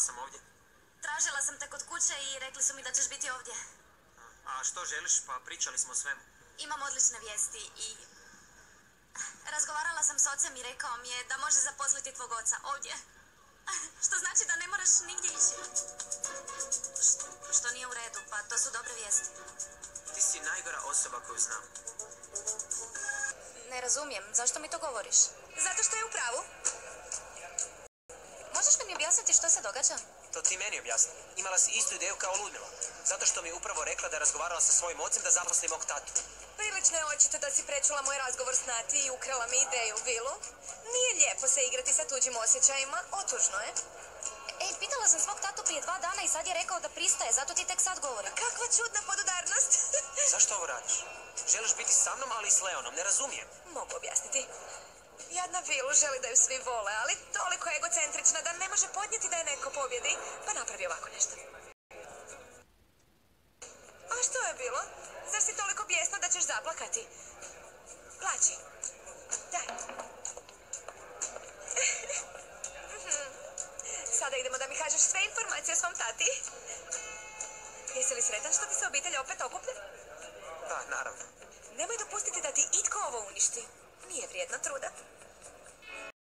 sam ovdje. Tražila sam te kod kuće i rekli su mi da ćeš biti ovdje. A što želiš? Pa pričali smo o svemu. Imam odlične vijesti i... Razgovarala sam s ocem i rekao mi je da može zaposliti tvog oca ovdje. Što znači da ne moraš nigdje ići. Što nije u redu, pa to su dobre vijesti. Ti si najgora osoba koju znam. Ne razumijem, zašto mi to govoriš? Zato što je u pravu. Možeš li mi objasniti što se događa? To ti meni objasni. Imala si istu ideju kao Ludmila. Zato što mi je upravo rekla da je razgovarala sa svojim ocem da zaposli mog tatu. Prilično je očito da si prečula moj razgovor s Nati i ukrala mi ideju, Vilu. Nije lijepo se igrati sa tuđim osjećajima, otužno je. Ej, pitala sam svog tatu prije 2 dana i sad je rekao da pristaje, zato ti tek sad govorim. Kakva čudna podudarnost. Zašto ovo radiš? Želiš biti sa mnom, ali i s Leonom, ne razumijem. Mogu objasniti. Jadna Vilu želi da ju svi vole, ali toliko je egocentrična da ne može podnijeti da je neko pobjedi, pa napravi ovako nešto. A što je bilo? Zar si toliko bijesna da ćeš zaplakati? Plači. Daj. Sada idemo da mi kažeš sve informacije o svom tati. Jesi li sretan što ti se obitelj opet okuplja? Da, naravno. Nemoj dopustiti da ti itko ovo uništi. Nije vrijedno truda.